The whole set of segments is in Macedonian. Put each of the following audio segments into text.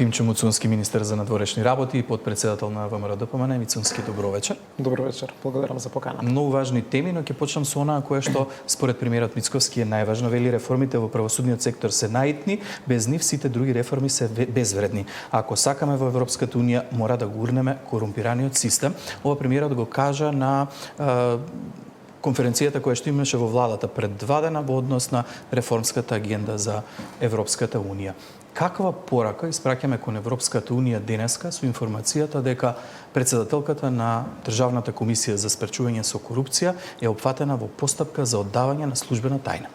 Тимчо Муцунски, министер за надворешни работи и подпредседател на ВМРО ДПМН. Муцунски, добро вечер. Добро вечер. Благодарам за поканата. Многу важни теми, но ќе почнам со онаа која што според премиерот Мицковски е најважно. Вели, реформите во правосудниот сектор се наитни, без нив сите други реформи се безвредни. Ако сакаме во Европската унија, мора да гурнеме корумпираниот систем. Ова премиерот го кажа на конференцијата која што имаше во владата пред 2 дена во однос на реформската агенда за Европската унија. Каква порака испраќаме кон Европската унија денеска со информацијата дека председателката на Државната комисија за спречување со корупција е опфатена во постапка за оддавање на службена тајна?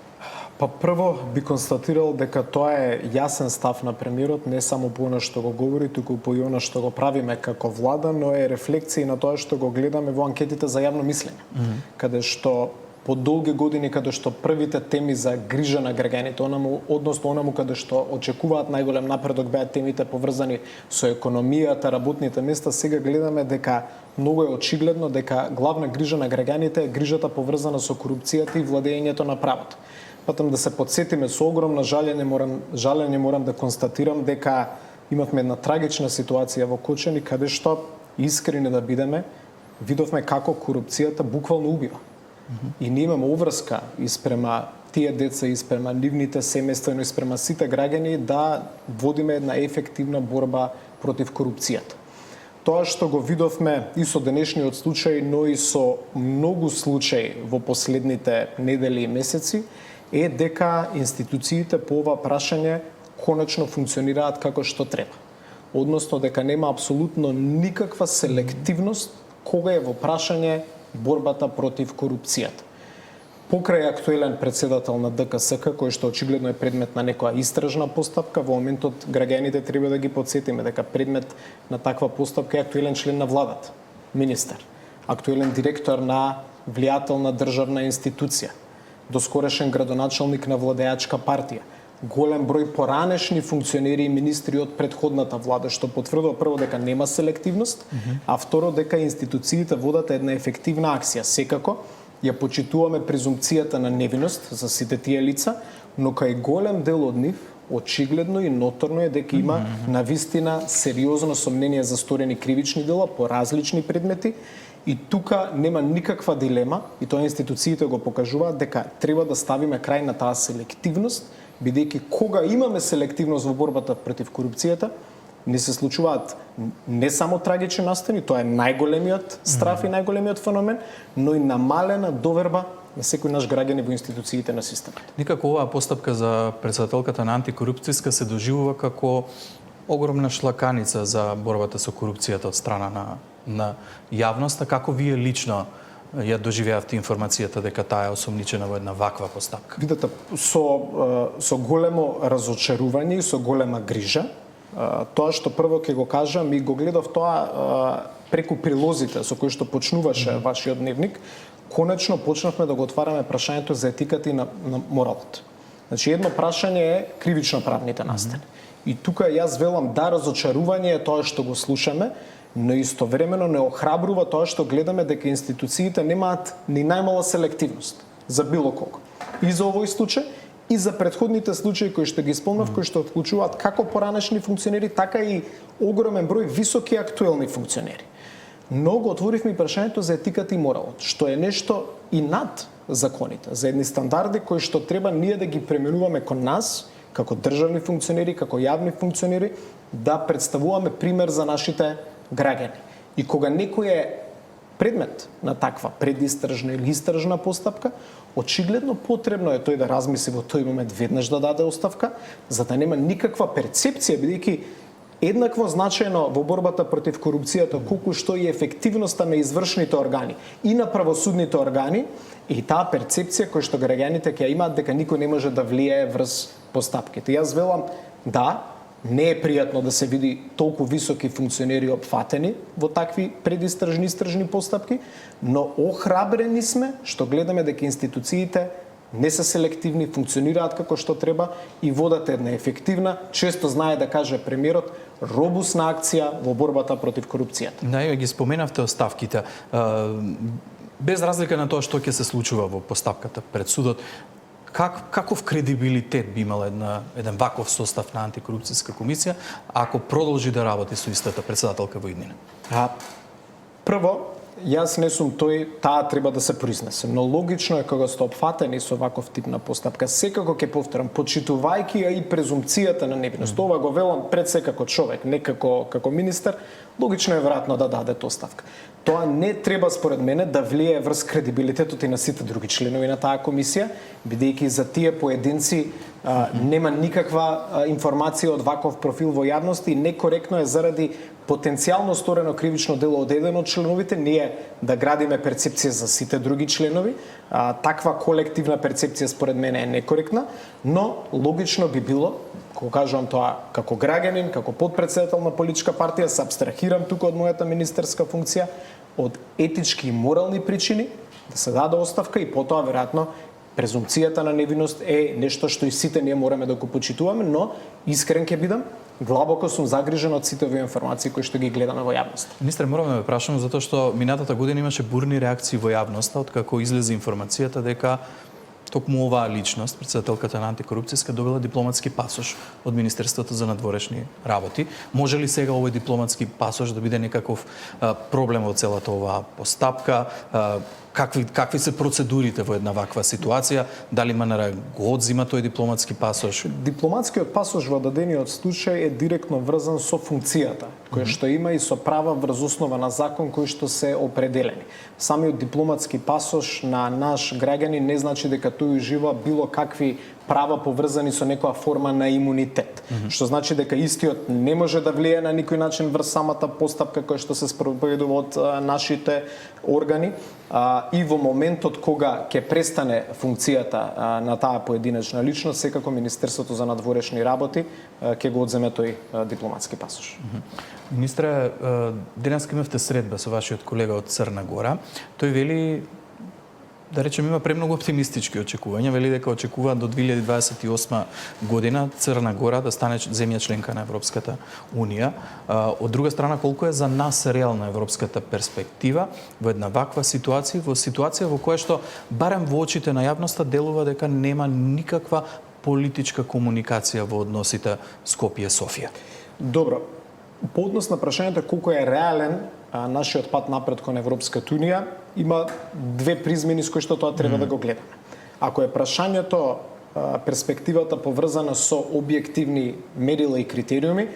Па прво би констатирал дека тоа е јасен став на премиерот, не само по она што го говори, туку по и она што го правиме како влада, но е рефлексија на тоа што го гледаме во анкетите за јавно мислење, каде што по долги години каде што првите теми за грижа на граѓаните, односно онаму каде што очекуваат најголем напредок беа темите поврзани со економијата, работните места, сега гледаме дека многу е очигледно дека главна грижа на граѓаните е грижата поврзана со корупцијата и владењето на правото. Патам да се потсетиме со огромно жалење морам да констатирам дека имавме една трагична ситуација во Кочани каде што, искрени да бидеме, видовме како корупцијата буквално убива. И ние имаме обврска испрема тие деца, испрема нивните семејства, и испрема сите граѓани да водиме една ефективна борба против корупцијата. Тоа што го видовме и со денешниот случај, но и со многу случаи во последните недели и месеци, е дека институциите по ова прашање конечно функционираат како што треба. Односно дека нема апсолутно никаква селективност кога е во прашање борбата против корупцијата. Покрај актуелен председател на ДКСК, кој што очигледно е предмет на некоја истражна постапка, во моментот граѓаните треба да ги потсетиме дека предмет на таква постапка е актуелен член на владата, министер, актуелен директор на влијателна државна институција, доскорешен градоначалник на владеачка партија, голем број поранешни функционери и министри од претходната влада, што потврдува прво дека нема селективност, а второ дека институциите водат една ефективна акција. Секако ја почитуваме презумпцијата на невиност за сите тие лица, но кај голем дел од нив очигледно и ноторно е дека има навистина сериозно сомнение за сторени кривични дела по различни предмети. И тука нема никаква дилема, и тоа институциите го покажуваат, дека треба да ставиме крај на таа селективност, бидејќи кога имаме селективност во борбата против корупцијата, не се случуваат не само трагични настани, тоа е најголемиот страф и најголемиот феномен, но и намалена доверба на секој наш граѓани во институциите на системот. Никако оваа постапка за председателката на антикорупцијска се доживува како огромна шлаканица за борбата со корупцијата од страна на јавноста. Како вие лично ја доживеавте информацијата дека таа е осомничена во една ваква постапка? Видете, со големо разочарување и со голема грижа, тоа што прво ќе го кажам и го гледав тоа преку прилозите со кои што почнуваше вашиот дневник, конечно почнавме да го отвараме прашањето за етиката и на моралот. Значи, едно прашање е кривично правните настани. И тука јас велам да, разочарување е тоа што го слушаме, но истовремено не охрабрува тоа што гледаме дека институциите немаат ни најмала селективност за било кого. И за овој случај, и за претходните случаи кои што ги спомнав, кои што вклучуваат како поранешни функционери, така и огромен број високи актуелни функционери. Но го отворивме и прашањето за етиката и моралот, што е нешто и над законите, за едни стандарди кои што треба ние да ги пременуваме кон нас, како државни функционери, како јавни функционери, да представуваме пример за нашите граѓани. И кога некој е предмет на таква предистражна или истражна постапка, очигледно потребно е тој да размисли во тој момент веднаш да даде оставка, за да нема никаква перцепција, бидејќи еднакво значајно во борбата против корупцијата колку што и ефективноста на извршните органи и на правосудните органи, и таа перцепција која што граѓаните ќе имаат дека никој не може да влијае врз постапките. Јас велам да, не е пријатно да се види толку високи функционери опфатени во такви предистражни истражни постапки, но охрабрени сме што гледаме дека институциите не се селективни, функционираат како што треба и водат една ефективна, често знае да каже премиерот, робусна акција во борбата против корупцијата. Најаве ги споменавте оставките. Без разлика на тоа што ќе се случува во постапката пред судот, каков кредибилитет би имала еден ваков состав на антикорупцијска комисија ако продолжи да работи со истата председателка во иднина? Прво, јас не сум тој, таа треба да се произнесе. Но логично е кога сте опфатени со ваков тип на постапка. Секако ќе повторам, почитувајќи ја и презумпцијата на невиност. Ова го велам пред се како човек, не како министер, логично е веројатно да даде оставка. Тоа не треба според мене да влие врз кредибилитетот и на сите други членови на таа комисија, бидејќи за тие поединци нема никаква информација од ваков профил во јавност и некоректно е заради потенцијално сторено кривично дело од еден од членовите ние да градиме перцепција за сите други членови. Таква колективна перцепција според мене е некоректна, но логично би било, кога кажувам тоа како граѓанин, како подпредседател на политичка партија, се абстрахирам тука од мојата министерска функција, од етички и морални причини да се даде оставка и потоа веројатно презумпцијата на невиност е нешто што и сите ние мораме да го почитуваме, но искрен ќе бидам, длабоко сум загрижен од сите овие информации кои што ги гледаме во јавност. Министре, морам да ве прашам затоа што минатата година имаше бурни реакции во јавноста откако излезе информацијата дека токму оваа личност, председателката на антикорупцијска, добила дипломатски пасош од Министерството за надворешни работи. Може ли сега овој дипломатски пасош да биде некаков проблем во целата оваа постапка? Какви се процедурите во една ваква ситуација? Дали МНР го одзима тој дипломатски пасош? Дипломатскиот пасош во дадениот случај е директно врзан со функцијата, која што има и со права врз основа на закон кои што се определени. Самиот дипломатски пасош на наш граѓанин не значи дека тој ужива било какви права поврзани со некоја форма на имунитет. Што значи дека истиот не може да влие на никој начин врз самата постапка која што се спроведува од нашите органи. И во моментот кога ќе престане функцијата на таа поединечна личност, секако Министерството за надворешни работи ќе го одземе тој дипломатски пасош. Министре, денеска имавте средба со вашиот колега од Црна Гора. Тој вели, да речем, има премногу оптимистички очекувања, вели дека очекува до 2028 година Црна Гора да стане земја членка на Европската Унија. Од друга страна, колку е за нас реална европската перспектива во една ваква ситуација, во ситуација во која што барем во очите на јавноста делува дека нема никаква политичка комуникација во односите Скопје-Софија? Добро. По однос на прашањето колку е реален нашиот пат напред кон Европската Унија, има две призмени с кои што тоа треба да го гледаме. Ако е прашањето, перспективата поврзана со објективни мерила и критериуми,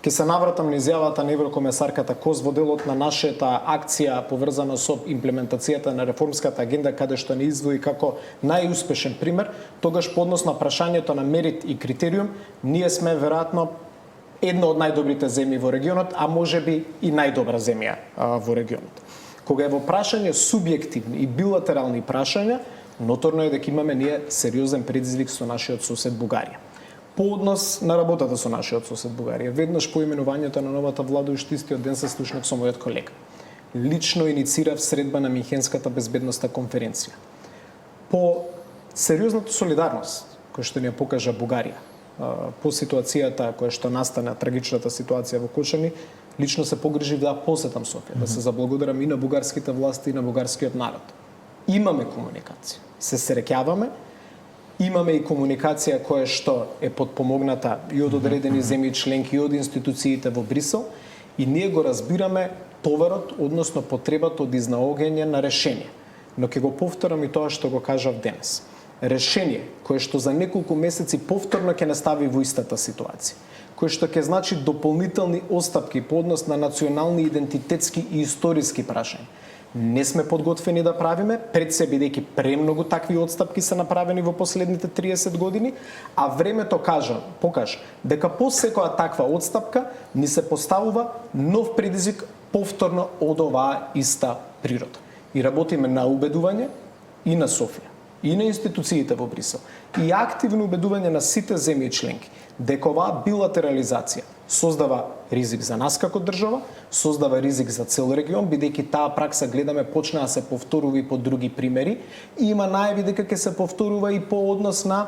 ќе се навратам на изјавата на еврокомесарката Коз во делот на нашата акција поврзана со имплементацијата на реформската агенда, каде што не извои како најуспешен пример, тогаш по однос на прашањето на мерит и критериум, ние сме веројатно една од најдобрите земји во регионот, а можеби и најдобра земја во регионот. Кога е во прашање субјективни и билатерални прашања, ноторно е дека имаме ние сериозен предизвик со нашиот сосед Бугарија. По однос на работата со нашиот сосед Бугарија, веднаш по именувањето на новата влада уште истиот ден се слушнав со мојот колега. Лично иницирав средба на Михенската безбедносна конференција. По сериозната солидарност која што ни ја покажа Бугарија, по ситуацијата која што настана, трагичната ситуација во Кошани, лично се погрижив да посетам Софија, да се заблагодарам и на бугарските власти и на бугарскиот народ. Имаме комуникација, се среќаваме, имаме и комуникација која што е подпомогната и од одредени земји членки и од институциите во Брисел, и ние го разбираме товарот, односно потребата од изнаоѓање на решение. Но ќе го повторам и тоа што го кажав денес. Решение кое што за неколку месеци повторно ќе настави во истата ситуација, кое што ќе значи дополнителни остапки по однос на национални, идентитетски и историски прашања. Не сме подготвени да правиме, пред се бидејќи премногу такви отстапки се направени во последните 30 години, а времето покажа дека по секоја таква отстапка ни се поставува нов предизвик повторно од оваа иста природа. И работиме на убедување и на Софија, и на институциите во Брисел, и активно убедување на сите земји членки дека оваа билатерализација создава ризик за нас како држава, создава ризик за цел регион, бидејќи таа пракса гледаме почна да се повторува и по други примери, и има најави дека ќе се повторува и по однос на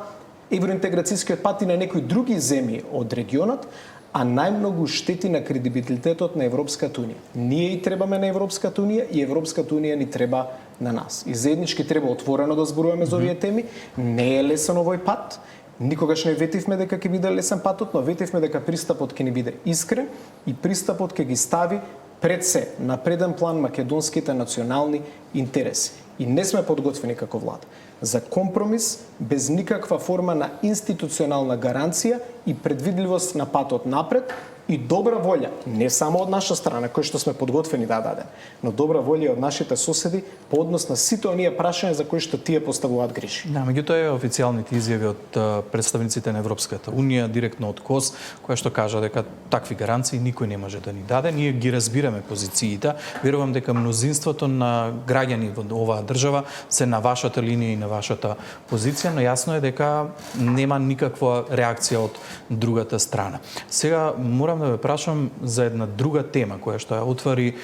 евроинтеграцијскиот пат и на некои други земји од регионот, а најмногу штети на кредибилитетот на Европската Унија. Ние и требаме на Европската Унија и Европската Унија ни треба на нас. И заеднички треба отворено да зборуваме за овие теми. Не е лесен овој пат. Никогаш не ветивме дека ќе биде лесен патот, но ветивме дека пристапот ќе ни биде искрен и пристапот ќе ги стави пред се на преден план македонските национални интереси. И не сме подготвени како влада за компромис без никаква форма на институционална гаранција и предвидливост на патот напред и добра волја, не само од наша страна, кој што сме подготвени да дадем, но добра волја од нашите соседи по однос на сите оние прашања за кои што тие поставуваат грешки. Да, меѓутоа е официјалните изјави од представниците на Европската унија, директно од КОС, која што кажа дека такви гаранции никој не може да ни даде. Ние ги разбираме позициите. Верувам дека мнозинството на граѓани во оваа држава се на вашата линија и на вашата позиција, но јасно е дека нема никаква реакција од другата страна. Сега морам да ве прашам за една друга тема која што ја отвори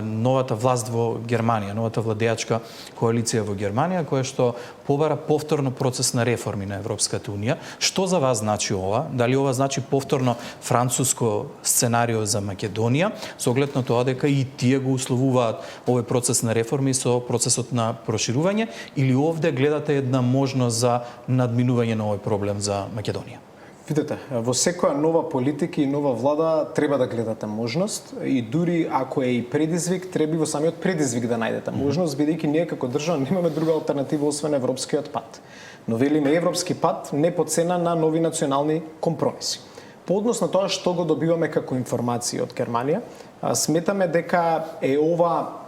новата власт во Германија, новата владеачка коалиција во Германија, која што побара повторно процес на реформи на Европската унија. Што за вас значи ова? Дали ова значи повторно француско сценарио за Македонија, со оглед на тоа дека и тие го условуваат овој процес на реформи со процесот на проширување, или овде гледате една можност за надминување на овој проблем за Македонија? Видете, во секоја нова политика и нова влада треба да гледате можност и дури ако е и предизвик, треба во самиот предизвик да најдете можност, бидејќи ние како држава немаме друга алтернатива освен европскиот пат. Но велиме европски пат не по цена на нови национални компромиси. По однос на тоа што го добиваме како информација од Германија, сметаме дека е ова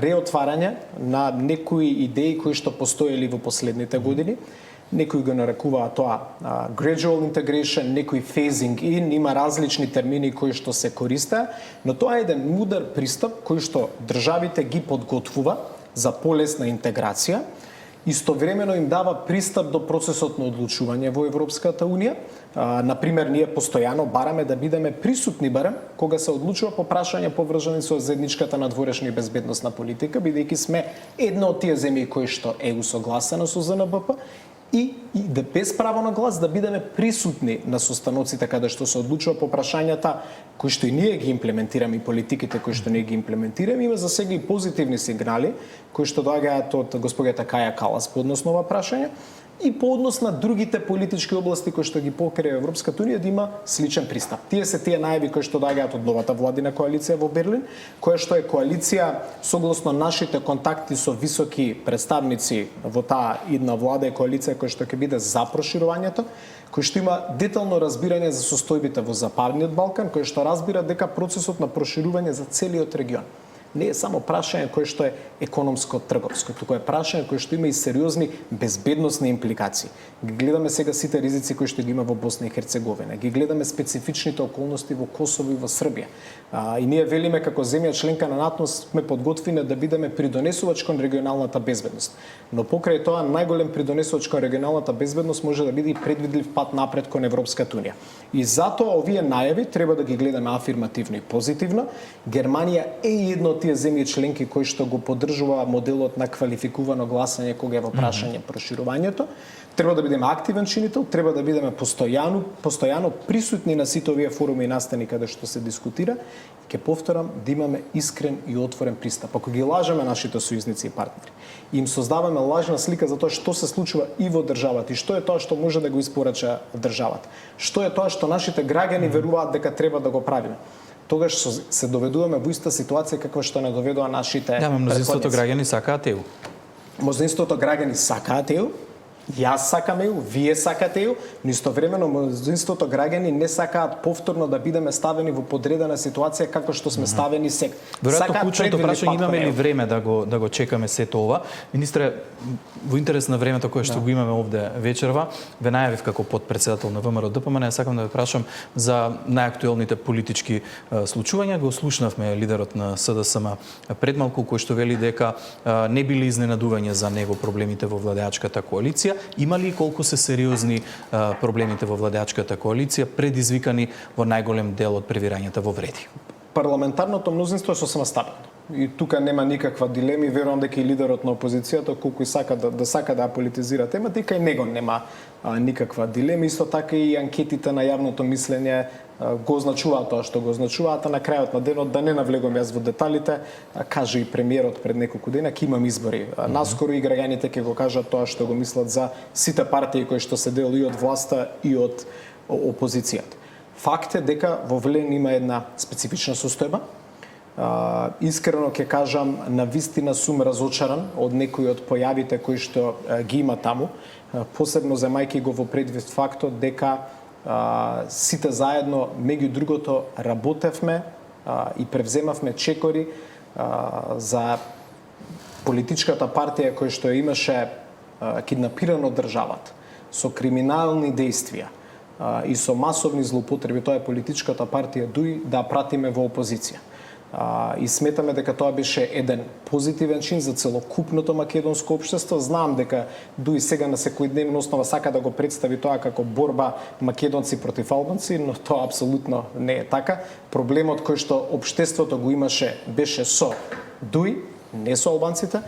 реотварање на некои идеи кои што постоеле во последните години. Некои го нарекуваат тоа gradual integration, некои phasing in, има различни термини кои што се користеа, но тоа е еден мудар пристап кој што државите ги подготвува за полесна интеграција, истовремено им дава пристап до процесот на одлучување во Европската унија. Например, ние постојано бараме да бидеме присутни барем кога се одлучува по прашања поврзани со заедничката надворешна и безбедносна политика, бидејќи сме една од тие земји кои што е усогласена со ЗНБП, и да без право на глас да бидеме присутни на состаноците каде што се одлучува по прашањата кои што и ние ги имплементираме и политиките кои што ние ги имплементираме. Има за сега и позитивни сигнали кои што доаѓаат од госпоѓата Каја Калас по однос на ова прашање и по однос на другите политички области кои што ги покрива Европската унија да има сличен пристап. Тие се тие најави кои што доаѓаат од новата владина коалиција во Берлин, која што е коалиција согласно нашите контакти со високи представници во таа идна влада е коалиција која што ќе биде за проширувањето, кој што има детално разбирање за состојбите во Западниот Балкан, кој што разбира дека процесот на проширување за целиот регион не е само прашање кое што е економско-трговско, туку е прашање кое што има и сериозни безбедносни импликации. Ги гледаме сега сите ризици кои што ги има во Босна и Херцеговина, ги гледаме специфичните околности во Косово и во Србија. И ние велиме како земја членка на НАТО сме подготвени да бидеме придонесувач кон регионалната безбедност. Но покрај тоа најголем придонесувач кон регионалната безбедност може да биде и предвидлив пат напред кон Европската унија. И затоа овие најави треба да ги гледаме афирмативно и позитивно. Германија е една од тие земји членки кои што го поддржува моделот на квалификувано гласање кога е во прашање проширувањето. Треба да бидеме активен чинител, треба да бидеме постојано присутни на сите овие форуми и настани каде што се дискутира. Ќе повторам да имаме искрен и отворен пристап. Ако ги лажеме нашите сојузници и партнери, им создаваме лажна слика за тоа што се случува и во државата и што е тоа што може да го испорача државата. Што е тоа што нашите граѓани веруваат дека треба да го правиме. Тогаш се доведуваме во иста ситуација каква што не доведува нашите Да, мнозинството граѓани сакаат ЕУ. Мнозинството граѓани сакаат ЕУ, јас сакам ЕУ, вие сакате ЕУ, но истовремено мнозинството граѓани не сакаат повторно да бидеме ставени во подредена ситуација како што сме ставени сега. Веројатно клучното прашање имаме ли време да го чекаме сето ова? Министре, во интерес на времето кое што го имаме овде вечерва, ве најавив како потпредседател на ВМРО ДПМН, сакам да ве прашам за најактуелните политички случувања. Го слушнавме лидерот на СДСМ пред малку кој што вели дека не били изненадување за него проблемите во владеачката коалиција. Има ли колку се сериозни проблемите во владеачката коалиција предизвикани во најголем дел од превирањата во вреди? Парламентарното мнозинство е сосема стабилно. И тука нема никаква дилема и верувам дека и лидерот на опозицијата колку и сака да политизира темата, дека и него нема никаква дилема. Исто така и анкетите на јавното мислење го означуваат тоа што го означуваат, а на крајот на денот, да не навлегувам јас во деталите, каже и премиерот пред неколку дена, ќе имам избори. Наскоро и граѓаните ќе го кажат тоа што го мислат за сите партии кои што се дел и од власта и од опозицијата. Факт е дека во ВЛН има една специфична состојба. Искрено ќе кажам, навистина сум разочаран од некои од појавите кои што ги има таму, посебно земајќи го во предвид фактот дека сите заедно, меѓу другото, работевме и превземавме чекори за политичката партија која што имаше киднапирано државата со криминални дејствија и со масовни злоупотреби. Тоа е политичката партија ДУИ, да пратиме во опозиција. И сметаме дека тоа беше еден позитивен чин за целокупното македонско општество. Знам дека ДУИ сега на секојдневна основа сака да го представи тоа како борба македонци против албанци, но тоа апсолутно не е така. Проблемот кој што општеството го имаше беше со ДУИ, не со албанците.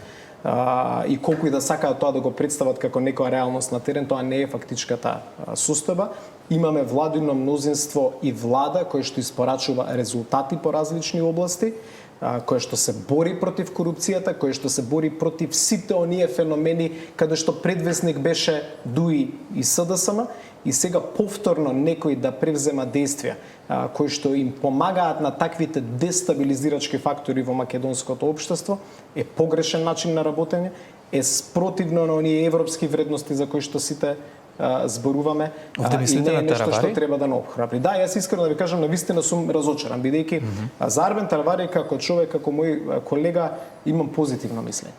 И колку и да сакаат тоа да го представат како некоја реалност на терен, тоа не е фактичката состојба. Имаме владино мнозинство и влада кој што испорачува резултати по различни области, кој што се бори против корупцијата, кој што се бори против сите оние феномени каде што предвесник беше ДУИ и СДСМ, и сега повторно некој да превзема действија кои што им помагаат на таквите дестабилизирачки фактори во македонското општество, е погрешен начин на работење, е спротивно на оние европски вредности за кои што сите зборуваме, и не е нешто што треба да наобхрабри. Да, јас искрено да ви кажам, навистина сум разочаран, бидејќи за Арбен Таравари како човек, како мој колега, имам позитивно мислење.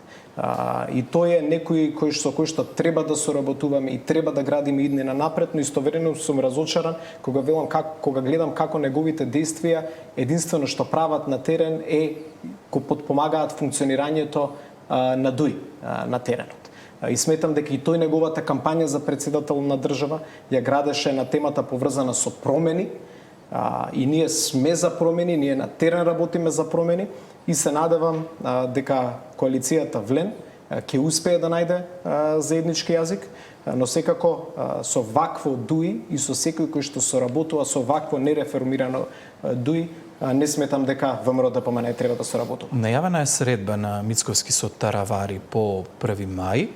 И тој е некој со кој што треба да соработуваме и треба да градиме иднина напред, но истовремено сум разочаран кога гледам како неговите действија единствено што прават на терен е го подпомагаат функционирањето на ДУИ на теренот. И сметам дека и тој неговата кампања за председател на држава ја градеше на темата поврзана со промени, и ние сме за промени, ние на терен работиме за промени, и се надевам дека коалицијата ВЛН ќе успее да најде заеднички јазик, но секако со вакво ДУИ и со секој кој што соработува со вакво нереформирано ДУИ, не сметам дека ВМРО-ДПМН треба да соработува. Најавена е средба на Мицковски со Таравари по 1 мај.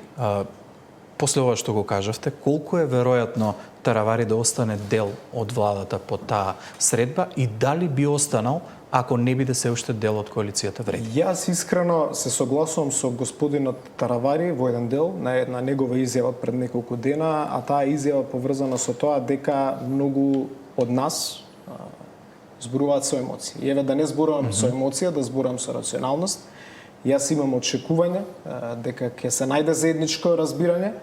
После ова што го кажавте, колку е веројатно Таравари да остане дел од владата по таа средба и дали би останал ако не биде се уште дел од коалицијата ВРЕДИ? Јас искрено се согласувам со господинот Таравари во еден дел на една негова изјава пред неколку дена, а таа изјава поврзана со тоа дека многу од нас зборуваат со емоции. И еве да не зборувам со емоција, да зборувам со рационалност. Јас имам очекување дека ќе се најде заедничко разбирање,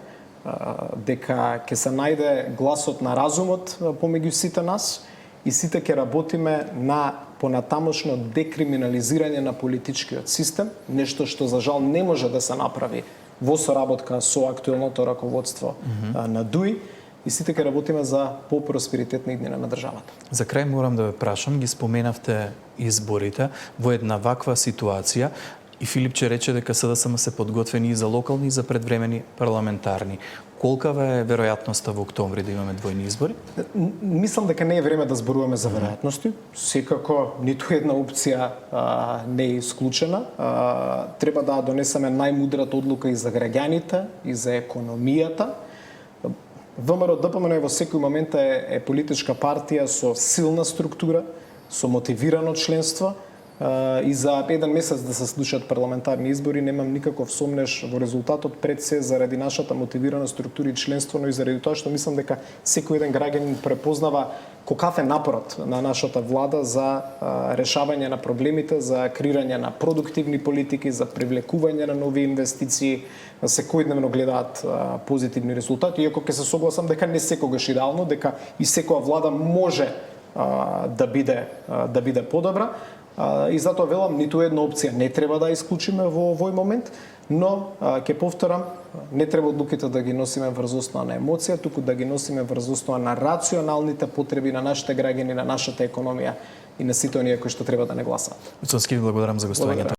дека ќе се најде гласот на разумот помеѓу сите нас и сите ќе работиме на понатамошно декриминализирање на политичкиот систем, нешто што за жал не може да се направи во соработка со актуелното раководство на ДУИ, и сите ќе работиме за по-просперитетна иднина на државата. За крај морам да ве прашам, ги споменавте изборите во една ваква ситуација и Филипче рече дека СДСМ се подготвени и за локални и за предвремени парламентарни. Колкава е веројатноста во октомври да имаме двојни избори? Мислам дека не е време да зборуваме за веројатности. Секако ниту една опција не е исклучена. Треба да донесеме најмудрата одлука и за граѓаните, и за економијата. ВМРО-ДПМН во секој момент е политичка партија со силна структура, со мотивирано членство, и за еден месец да се случат парламентарни избори немам никаков сомнеш во резултатот, пред се заради нашата мотивирана структура и членство, но и заради тоа што мислам дека секој еден граѓанин препознава каков е напорот на нашата влада за решавање на проблемите, за креирање на продуктивни политики, за привлекување на нови инвестиции. Секојдневно гледаат позитивни резултати, иако ќе се согласам дека не секогаш идеално, дека и секоја влада може да биде подобра. И затоа велам, ниту една опција не треба да исклучиме во овој момент, но ќе повторам, не треба одлуките да ги носиме врз основа на емоција, туку да ги носиме врз основа на рационалните потреби на нашите граѓани, на нашата економија и на сите оние кои што треба да не гласаат. Уцонски, благодарам за гостувањето.